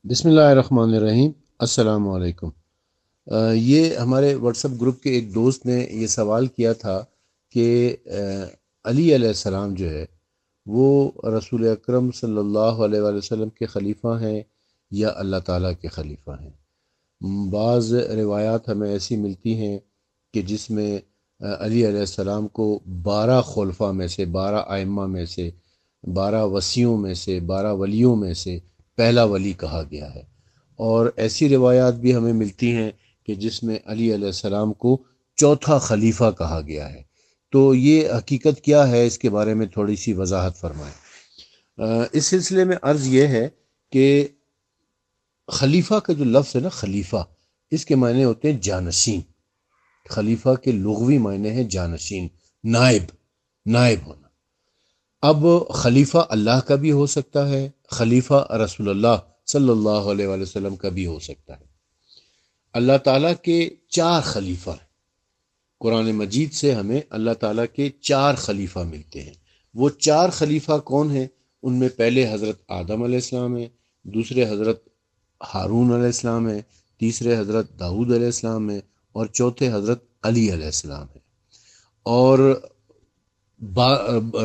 بسم اللہ الرحمن الرحیم۔ السلام علیکم۔ یہ ہمارے واٹس ایپ گروپ کے ایک دوست نے یہ سوال کیا تھا کہ علی علیہ السلام جو ہے وہ رسول اکرم صلی اللہ علیہ وآلہ وسلم کے خلیفہ ہیں یا اللہ تعالیٰ کے خلیفہ ہیں۔ بعض روایات ہمیں ایسی ملتی ہیں کہ جس میں علی علیہ السلام کو 12 خلفاء میں سے، 12 ائمہ میں سے، 12 وصیوں میں سے، 12 ولیوں میں سے پہلا ولی کہا گیا ہے۔ اور ایسی روایات بھی ہمیں ملتی ہیں کہ جس میں علی علیہ السلام کو چوتھا خلیفہ کہا گیا ہے۔ تو یہ حقیقت کیا ہے، اس کے بارے میں تھوڑی سی وضاحت فرمائیں۔ اس سلسلے میں عرض یہ ہے کہ خلیفہ کا جو لفظ ہے نا، خلیفہ، اس کے معنی ہوتے ہیں جانشین۔ خلیفہ کے لغوی معنی ہے جانشین، نائب، نائب ہونا۔ اب خلیفہ اللہ کا بھی ہو سکتا ہے، خلیفہ رسول اللہ صلی اللہ علیہ وآلہ وسلم کا بھی ہو سکتا ہے۔ اللہ تعالیٰ کے 4 خلیفہ ہیں۔ قرآن مجید سے ہمیں اللہ تعالیٰ کے 4 خلیفہ ملتے ہیں۔ وہ 4 خلیفہ کون ہیں؟ ان میں پہلے حضرت آدم علیہ السلام ہیں، دوسرے حضرت ہارون علیہ السلام ہیں، تیسرے حضرت داؤد علیہ السلام ہیں، اور چوتھے حضرت علی علیہ السلام ہیں۔ اور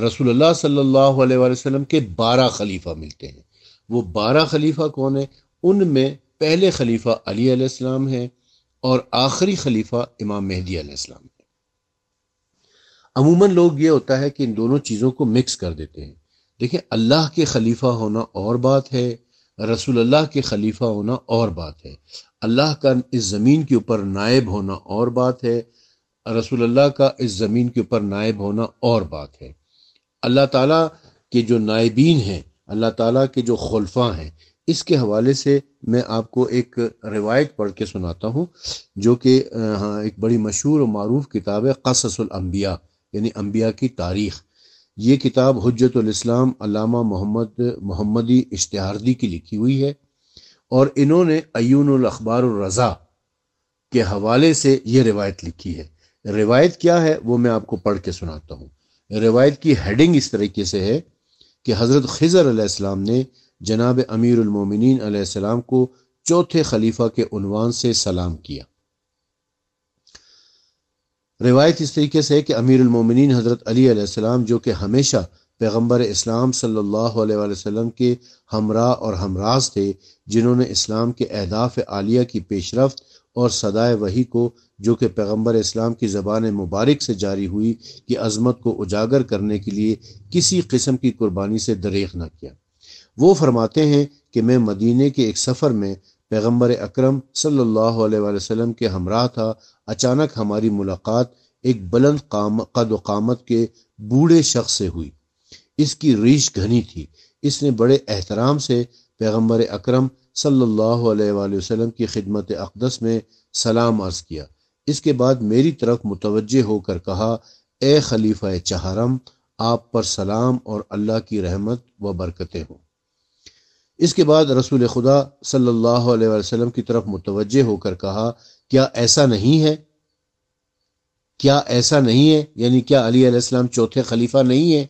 رسول اللہ صلی اللہ علیہ وآلہ وسلم کے 12 خلیفہ ملتے ہیں۔ وہ 12 خلیفہ کون ہیں؟ ان میں پہلے خلیفہ علی علیہ السلام ہیں اور آخری خلیفہ امام مہدی علیہ السلام ہیں۔ عموماً لوگ یہ ہوتا ہے کہ ان دونوں چیزوں کو مکس کر دیتے ہیں۔ دیکھیں، اللہ کے خلیفہ ہونا اور بات ہے، رسول اللہ کے خلیفہ ہونا اور بات ہے۔ اللہ کا اس زمین کے اوپر نائب ہونا اور بات ہے، رسول اللہ کا اس زمین کے اوپر نائب ہونا اور بات ہے۔ اللہ تعالیٰ کے جو نائبین ہیں، اللہ تعالیٰ کے جو خلفاء ہیں، اس کے حوالے سے میں آپ کو ایک روایت پڑھ کے سناتا ہوں، جو کہ ایک بڑی مشہور و معروف کتاب ہے، قصص الانبیاء، یعنی انبیاء کی تاریخ۔ یہ کتاب حجت الاسلام علامہ محمدی اشتہاردی کی لکھی ہوئی ہے، اور انہوں نے عیون الاخبار الرضا کے حوالے سے یہ روایت لکھی ہے۔ روایت کیا ہے وہ میں آپ کو پڑھ کے سناتا ہوں۔ روایت کی ہیڈنگ اس طریقے سے ہے کہ حضرت خضر علیہ السلام نے جناب امیر المومنین علیہ السلام کو چوتھے خلیفہ کے عنوان سے سلام کیا۔ روایت اس طریقے سے ہے کہ امیر المومنین حضرت علی علیہ السلام، جو کہ ہمیشہ پیغمبر اسلام صلی اللہ علیہ وآلہ وسلم کے ہمراہ اور ہمراز تھے، جنہوں نے اسلام کے اہداف عالیہ کی پیشرفت اور صدائے وحی کو، جو کہ پیغمبر اسلام کی زبان مبارک سے جاری ہوئی، کی عظمت کو اجاگر کرنے کے لیے کسی قسم کی قربانی سے دریغ نہ کیا۔ وہ فرماتے ہیں کہ میں مدینے کے ایک سفر میں پیغمبر اکرم صلی اللہ علیہ وآلہ وسلم کے ہمراہ تھا۔ اچانک ہماری ملاقات ایک بلند قد و قامت کے بوڑھے شخص سے ہوئی۔ اس کی ریش گھنی تھی۔ اس نے بڑے احترام سے پیغمبر اکرم صلی اللہ علیہ وآلہ وسلم کی خدمت اقدس میں سلام عرض کیا۔ اس کے بعد میری طرف متوجہ ہو کر کہا، اے خلیفہ چہارم، آپ پر سلام اور اللہ کی رحمت و برکتیں ہوں۔ اس کے بعد رسول خدا صلی اللہ علیہ وسلم کی طرف متوجہ ہو کر کہا، کیا ایسا نہیں ہے؟ کیا ایسا نہیں ہے؟ یعنی کیا علی علیہ السلام چوتھے خلیفہ نہیں ہے؟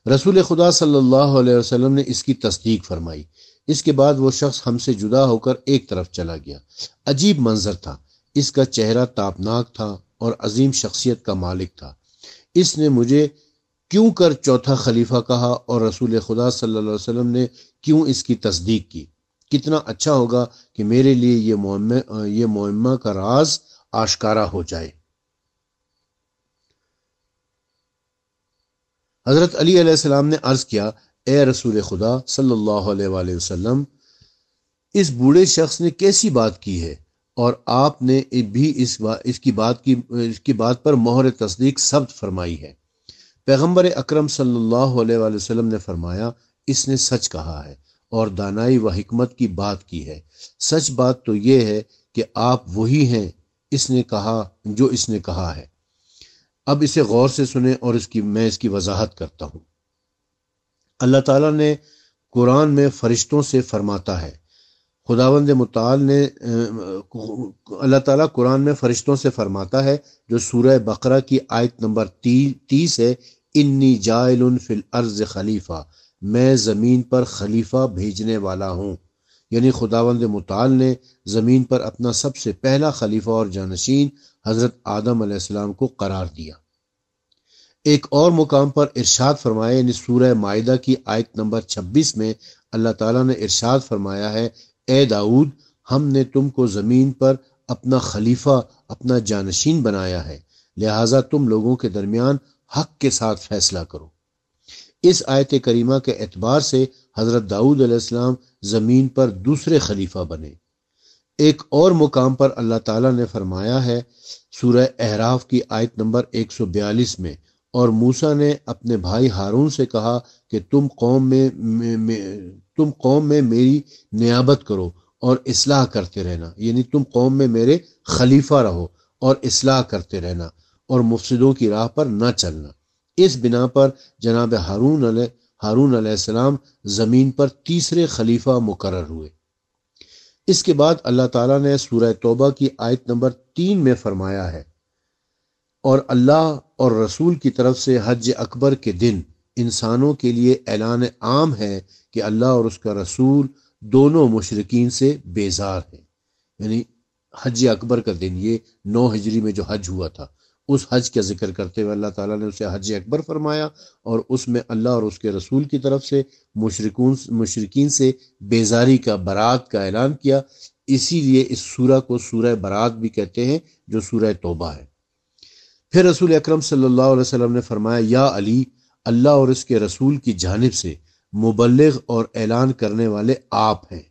رسول خدا صلی اللہ علیہ وسلم نے اس کی تصدیق فرمائی۔ اس کے بعد وہ شخص ہم سے جدا ہو کر ایک طرف چلا گیا۔ عجیب منظر تھا۔ اس کا چہرہ تابناک تھا اور عظیم شخصیت کا مالک تھا۔ اس نے مجھے کیوں کر چوتھا خلیفہ کہا، اور رسول خدا صلی اللہ علیہ وسلم نے کیوں اس کی تصدیق کی؟ کتنا اچھا ہوگا کہ میرے لیے یہ معمہ کا راز آشکارا ہو جائے۔ حضرت علی علیہ السلام نے عرض کیا، اے رسول خدا صلی اللہ علیہ وآلہ وسلم، اس بوڑھے شخص نے کیسی بات کی ہے، اور آپ نے بھی اس کی بات پر مہر تصدیق ثبت فرمائی ہے۔ پیغمبر اکرم صلی اللہ علیہ وآلہ وسلم نے فرمایا، اس نے سچ کہا ہے اور دانائی و حکمت کی بات کی ہے۔ سچ بات تو یہ ہے کہ آپ وہی ہیں اس نے کہا ہے۔ اب اسے غور سے سنیں اور میں اس کی وضاحت کرتا ہوں۔ اللہ تعالیٰ نے قرآن میں فرشتوں سے فرماتا ہے، خداوند متعال نے اللہ تعالیٰ قرآن میں فرشتوں سے فرماتا ہے، جو سورہ بقرہ کی آیت نمبر 30 ہے، انی جائل فی الارض خلیفہ، میں زمین پر خلیفہ بھیجنے والا ہوں۔ یعنی خداوند متعال نے زمین پر اپنا سب سے پہلا خلیفہ اور جانشین حضرت آدم علیہ السلام کو قرار دیا۔ ایک اور مقام پر ارشاد فرمایا، یعنی سورہ مائدہ کی آیت نمبر 26 میں اللہ تعالیٰ نے ارشاد فرمایا ہے، اے داؤد، ہم نے تم کو زمین پر اپنا خلیفہ، اپنا جانشین بنایا ہے، لہٰذا تم لوگوں کے درمیان حق کے ساتھ فیصلہ کرو۔ اس آیت کریمہ کے اعتبار سے حضرت داؤد علیہ السلام زمین پر دوسرے خلیفہ بنے۔ ایک اور مقام پر اللہ تعالیٰ نے فرمایا ہے سورہ اعراف کی آیت نمبر 142 میں، اور موسیٰ نے اپنے بھائی ہارون سے کہا کہ تم قوم میں میری نیابت کرو اور اصلاح کرتے رہنا، یعنی تم قوم میں میرے خلیفہ رہو اور اصلاح کرتے رہنا اور مفسدوں کی راہ پر نہ چلنا۔ اس بنا پر جناب ہارون علیہ السلام زمین پر تیسرے خلیفہ مقرر ہوئے۔ اس کے بعد اللہ تعالیٰ نے سورہ توبہ کی آیت نمبر 3 میں فرمایا ہے، اور اللہ اور رسول کی طرف سے حج اکبر کے دن انسانوں کے لیے اعلان عام ہے کہ اللہ اور اس کا رسول دونوں مشرکین سے بیزار ہیں۔ یعنی حج اکبر کا دن، یہ 9 ہجری میں جو حج ہوا تھا، اس حج کا ذکر کرتے ہوئے اللہ تعالیٰ نے اسے حج اکبر فرمایا، اور اس میں اللہ اور اس کے رسول کی طرف سے مشرکین سے بیزاری کا، برات کا اعلان کیا۔ اسی لیے اس سورہ کو سورہ برات بھی کہتے ہیں، جو سورہ توبہ ہے۔ پھر رسول اکرم صلی اللہ علیہ وسلم نے فرمایا، یا علی، اللہ اور اس کے رسول کی جانب سے مبلغ اور اعلان کرنے والے آپ ہیں۔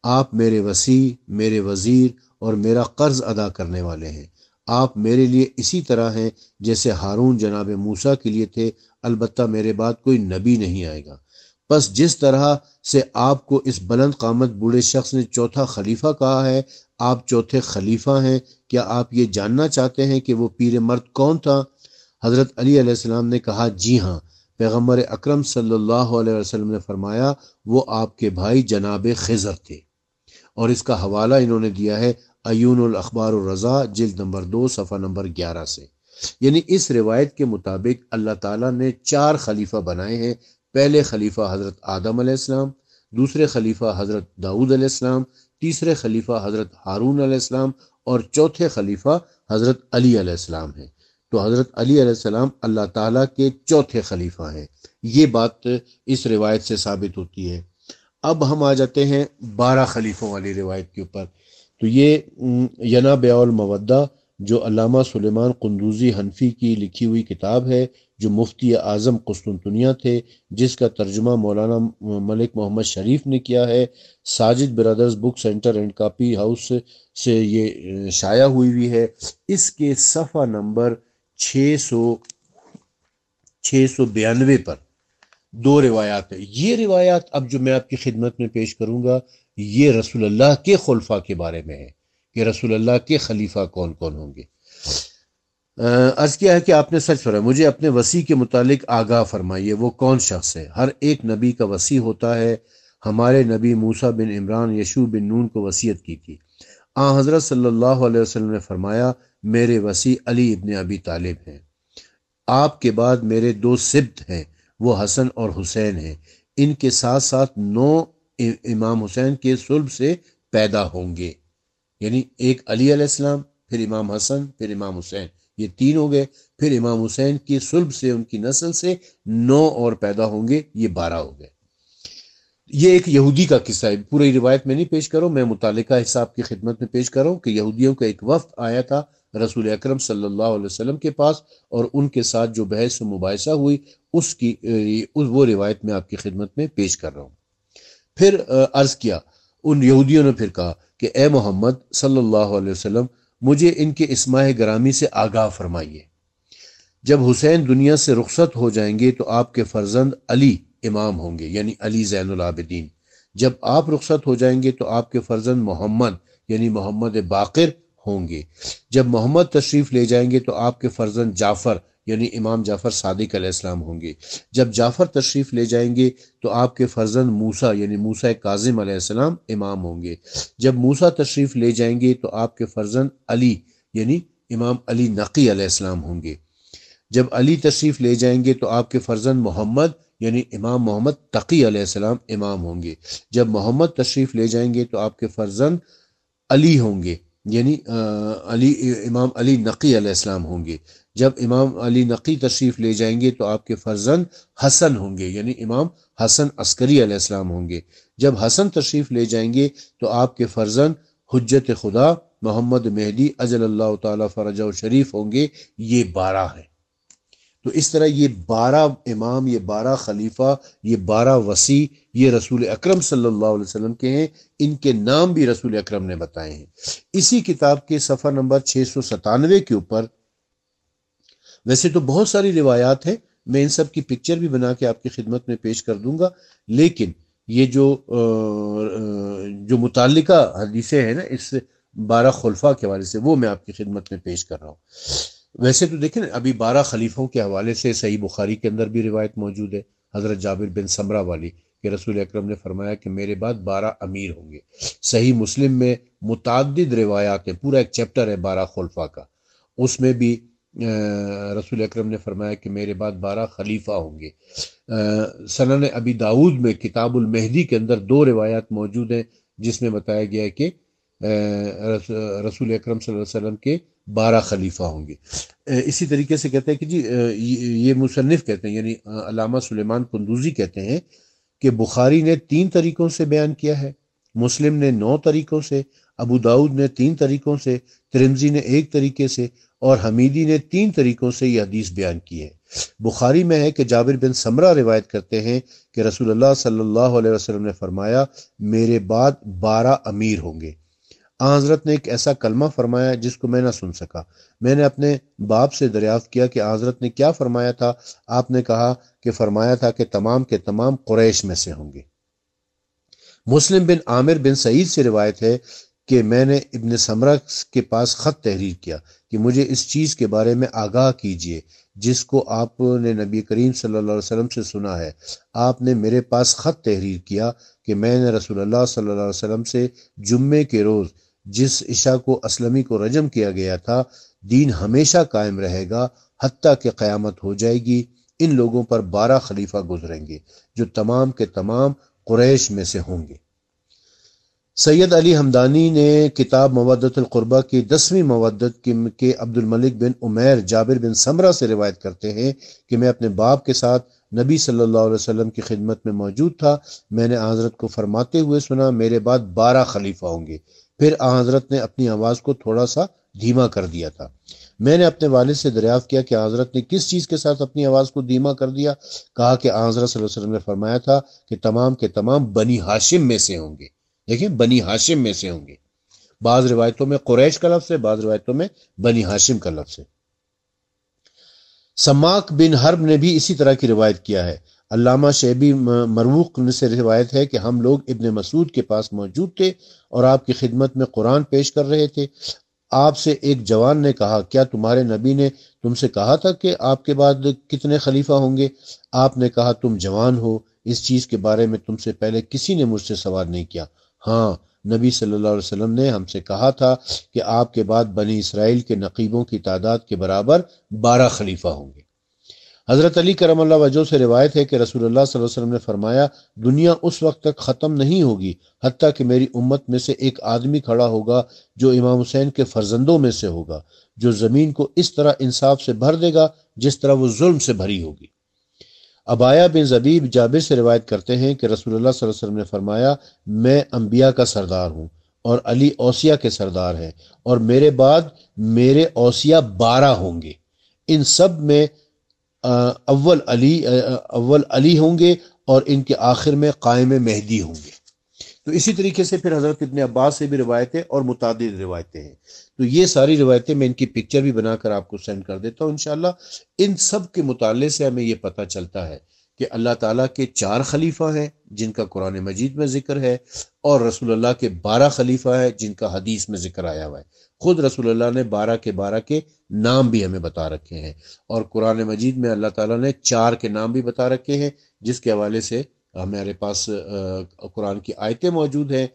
آپ میرے وسیع، میرے وزیر اور میرا قرض ادا کرنے والے ہیں۔ آپ میرے لیے اسی طرح ہیں جیسے ہارون جناب موسیٰ کے لیے تھے، البتہ میرے بعد کوئی نبی نہیں آئے گا۔ بس جس طرح سے آپ کو اس بلند قامت بوڑھے شخص نے چوتھا خلیفہ کہا ہے، آپ چوتھے خلیفہ ہیں۔ کیا آپ یہ جاننا چاہتے ہیں کہ وہ پیر مرد کون تھا؟ حضرت علی علیہ السلام نے کہا، جی ہاں۔ پیغمبر اکرم صلی اللہ علیہ وسلم نے فرمایا، وہ آپ کے بھائی جناب خضر تھے، اور اس کا حوالہ انہوں نے دیا ہے عیون الاخبار الرضا، جلد نمبر 2 صفحہ نمبر 11 سے۔ یعنی اس روایت کے مطابق اللہ تعالیٰ نے 4 خلیفہ بنائے ہیں۔ پہلے خلیفہ حضرت آدم علیہ السلام، دوسرے خلیفہ حضرت داؤد علیہ السلام، تیسرے خلیفہ حضرت ہارون علیہ السلام، اور چوتھے خلیفہ حضرت علی علیہ السلام ہیں۔ تو حضرت علی علیہ السلام اللہ تعالیٰ کے چوتھے خلیفہ ہیں۔ یہ بات اس روایت سے ثابت ہوتی ہے۔ اب ہم آ جاتے ہیں 12 خلیفوں والی روایت کے اوپر۔ تو یہ ینابع المودہ، جو علامہ سلیمان قندوزی حنفی کی لکھی ہوئی کتاب ہے، جو مفتی اعظم قسطنطنیہ تھے، جس کا ترجمہ مولانا ملک محمد شریف نے کیا ہے۔ Sajid brothers book centre and copy house سے یہ شائع ہوئی ہے۔ اس کے صفحہ نمبر 692 پر 2 روایات ہیں۔ یہ روایات اب جو میں آپ کی خدمت میں پیش کروں گا، یہ رسول اللہ کے خلفاء کے بارے میں ہے کہ رسول اللہ کے خلیفہ کون کون ہوں گے۔ عرض کیا ہے کہ آپ نے سچ فرمایا، مجھے اپنے وصی کے متعلق آگاہ فرمائیے، وہ کون شخص ہے؟ ہر ایک نبی کا وصی ہوتا ہے۔ ہمارے نبی موسیٰ بن عمران یشوع بن نون کو وصیت کی تھی۔ حضرت صلی اللہ علیہ وسلم نے فرمایا، میرے وصی علی ابن ابی طالب ہیں۔ آپ کے بعد میرے 2 سبط ہیں، وہ حسن اور حسین ہیں۔ ان کے ساتھ ساتھ 9 امام حسین کے صلب سے پیدا ہوں گے۔ یعنی ایک علی علیہ السلام، پھر امام حسن، پھر امام حسین، یہ 3 ہو گئے۔ پھر امام حسین کی صلب سے، ان کی نسل سے 9 اور پیدا ہوں گے، یہ 12 ہو گئے۔ یہ ایک یہودی کا قصہ ہے، پوری روایت میں نہیں پیش کروں، میں متعلقہ حساب کی خدمت میں پیش کر رہا ہوں کہ یہودیوں کا ایک وفد آیا تھا رسول اکرم صلی اللہ علیہ وسلم کے پاس، اور ان کے ساتھ جو بحث و مباحثہ ہوئی، وہ روایت میں آپ کی خدمت میں پیش کر رہا ہوں۔ پھر عرض کیا، ان یہودیوں نے پھر کہا کہ اے محمد صلی اللہ علیہ وسلم، مجھے ان کے اسماء گرامی سے آگاہ فرمائیے۔ جب حسین دنیا سے رخصت ہو جائیں گے تو آپ کے فرزند علی امام ہوں گے، یعنی علی زین العابدین۔ جب آپ رخصت ہو جائیں گے تو آپ کے فرزند محمد، یعنی محمد باقر ہوں گے۔ جب محمد تشریف لے جائیں گے تو آپ کے فرزند جعفر، یعنی امام جعفر صادق علیہ السلام ہوں گے۔ جب جعفر تشریف لے جائیں گے تو آپ کے فرزند موسیٰ، یعنی موسیٰ کاظم علیہ السلام امام ہوں گے۔ جب موسیٰ تشریف لے جائیں گے تو آپ کے فرزند علی، یعنی امام علی نقی علیہ السلام ہوں گے۔ جب علی تشریف لے جائیں گے تو آپ کے فرزند محمد، یعنی امام محمد تقی علیہ السلام امام ہوں گے۔ جب محمد تشریف لے جائیں گے تو آپ کے فرزند علی ہوں گے، یعنی امام علی نقی علیہ السلام ہوں گے۔ جب امام علی نقی تشریف لے جائیں گے تو آپ کے فرزند حسن ہوں گے، یعنی امام حسن عسکری علیہ السلام ہوں گے۔ جب حسن تشریف لے جائیں گے تو آپ کے فرزند حجت خدا محمد مہدی اجل اللہ تعالی فرجہ شریف ہوں گے۔ یہ 12 ہیں۔ تو اس طرح یہ 12 امام، یہ 12 خلیفہ، یہ 12 وصی، یہ رسول اکرم صلی اللہ علیہ وسلم کے ہیں۔ ان کے نام بھی رسول اکرم نے بتائے ہیں۔ اسی کتاب کے صفحہ نمبر 697 کے اوپر، ویسے تو بہت ساری روایات ہیں، میں ان سب کی پکچر بھی بنا کے آپ کی خدمت میں پیش کر دوں گا، لیکن یہ جو متعلقہ حدیثیں ہیں نا اس 12 خلفاء کے حوالے سے، وہ میں آپ کی خدمت میں پیش کر رہا ہوں۔ ویسے تو دیکھیں ابھی 12 خلیفوں کے حوالے سے صحیح بخاری کے اندر بھی روایت موجود ہے، حضرت جابر بن سمرہ والی، کہ رسول اکرم نے فرمایا کہ میرے بعد 12 امیر ہوں گے۔ صحیح مسلم میں متعدد روایات ہیں، پورا ایک چیپٹر ہے 12 خلفاء کا، اس میں بھی رسول اکرم نے فرمایا کہ میرے بعد 12 خلیفہ ہوں گے۔ سنن ابی داؤد میں کتاب المہدی کے اندر 2 روایات موجود ہیں جس میں بتایا گیا ہے کہ رسول اکرم صلی اللہ علیہ وسلم کے 12 خلیفہ ہوں گے۔ اسی طریقے سے کہتے ہیں کہ جی یہ مصنف کہتے ہیں، یعنی علامہ سلیمان قندوزی کہتے ہیں کہ بخاری نے 3 طریقوں سے بیان کیا ہے، مسلم نے 9 طریقوں سے، ابو داؤد نے 3 طریقوں سے، ترمذی نے 1 طریقے سے، اور حمیدی نے 3 طریقوں سے یہ حدیث بیان کی ہے۔ بخاری میں ہے کہ جابر بن سمرہ روایت کرتے ہیں کہ رسول اللہ صلی اللہ علیہ وسلم نے فرمایا میرے بعد 12 امیر ہوں گے۔ آن حضرت نے ایک ایسا کلمہ فرمایا جس کو میں نہ سن سکا۔ میں نے اپنے باپ سے دریافت کیا کہ آن حضرت نے کیا فرمایا تھا؟ آپ نے کہا کہ فرمایا تھا کہ تمام کے تمام قریش میں سے ہوں گے۔ مسلم بن عامر بن سعید سے روایت ہے کہ میں نے ابن سمرہ کے پاس خط تحریر کیا کہ مجھے اس چیز کے بارے میں آگاہ کیجیے جس کو آپ نے نبی کریم صلی اللہ علیہ وسلم سے سنا ہے۔ آپ نے میرے پاس خط تحریر کیا کہ میں نے رسول اللہ صلی اللہ علیہ وسلم سے جمعے کے روز جس عشاء کو اسلمی کو رجم کیا گیا تھا، دین ہمیشہ قائم رہے گا حتیٰ کہ قیامت ہو جائے گی، ان لوگوں پر 12 خلیفہ گزریں گے جو تمام کے تمام قریش میں سے ہوں گے۔ سید علی حمدانی نے کتاب مودت القربہ کی 10ویں مودت کے عبد الملک بن عمیر جابر بن سمرہ سے روایت کرتے ہیں کہ میں اپنے باپ کے ساتھ نبی صلی اللہ علیہ وسلم کی خدمت میں موجود تھا۔ میں نے حضرت کو فرماتے ہوئے سنا میرے بعد 12 خلیفہ ہوں گے۔ پھر حضرت نے اپنی آواز کو تھوڑا سا دھیما کر دیا تھا۔ میں نے اپنے والد سے دریافت کیا کہ حضرت نے کس چیز کے ساتھ اپنی آواز کو دھیما کر دیا؟ کہا کہ حضرت صلی اللہ علیہ وسلم نے فرمایا تھا کہ تمام کے تمام بنی ہاشم میں سے ہوں گے۔ دیکھیں بنی ہاشم میں سے ہوں گے، بعض روایتوں میں قریش کا لفظ ہے، بعض روایتوں میں بنی ہاشم کا لفظ ہے۔ سماک بن حرب نے بھی اسی طرح کی روایت کیا ہے۔ علامہ شیبی مروق سے روایت ہے کہ ہم لوگ ابن مسعود کے پاس موجود تھے اور آپ کی خدمت میں قرآن پیش کر رہے تھے۔ آپ سے ایک جوان نے کہا کیا تمہارے نبی نے تم سے کہا تھا کہ آپ کے بعد کتنے خلیفہ ہوں گے؟ آپ نے کہا تم جوان ہو، اس چیز کے بارے میں تم سے پہلے کسی نے مجھ سے سوال نہیں کیا۔ ہاں، نبی صلی اللہ علیہ وسلم نے ہم سے کہا تھا کہ آپ کے بعد بنی اسرائیل کے نقیبوں کی تعداد کے برابر 12 خلیفہ ہوں گے۔ حضرت علی کرم اللہ وجہہ سے روایت ہے کہ رسول اللہ صلی اللہ علیہ وسلم نے فرمایا دنیا اس وقت تک ختم نہیں ہوگی حتیٰ کہ میری امت میں سے ایک آدمی کھڑا ہوگا جو امام حسین کے فرزندوں میں سے ہوگا، جو زمین کو اس طرح انصاف سے بھر دے گا جس طرح وہ ظلم سے بھری ہوگی۔ ابایا بن زبیب جابر سے روایت کرتے ہیں کہ رسول اللہ صلی اللہ علیہ وسلم نے فرمایا میں انبیاء کا سردار ہوں اور علی اوصیاء کے سردار ہیں، اور میرے بعد میرے اوصیاء 12 ہوں گے، ان سب میں اول علی ہوں گے اور ان کے آخر میں قائم مہدی ہوں گے۔ تو اسی طریقے سے پھر حضرت ابن عباس سے بھی روایتیں اور متعدد روایتیں ہیں۔ تو یہ ساری روایتیں میں ان کی پکچر بھی بنا کر آپ کو سینڈ کر دیتا ہوں انشاءاللہ۔ ان سب کے مطالعے سے ہمیں یہ پتہ چلتا ہے کہ اللہ تعالیٰ کے 4 خلیفہ ہیں جن کا قرآن مجید میں ذکر ہے، اور رسول اللہ کے 12 خلیفہ ہیں جن کا حدیث میں ذکر آیا ہوا ہے۔ خود رسول اللہ نے 12 کے نام بھی ہمیں بتا رکھے ہیں، اور قرآن مجید میں اللہ تعالیٰ نے 4 کے نام بھی بتا رکھے ہیں، جس کے حوالے سے ہمارے پاس قرآن کی آیتیں موجود ہیں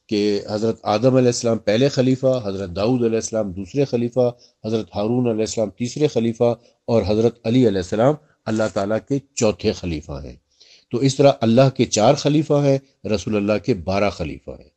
کہ حضرت آدم علیہ السلام پہلے خلیفہ، حضرت داؤد علیہ السلام دوسرے خلیفہ، حضرت ہارون علیہ السلام تیسرے خلیفہ، اور حضرت علی علیہ السلام اللہ تعالیٰ کے 4تھے خلیفہ ہیں۔ تو اس طرح اللہ کے 4 خلیفہ ہیں، رسول اللہ کے 12 خلیفہ ہیں۔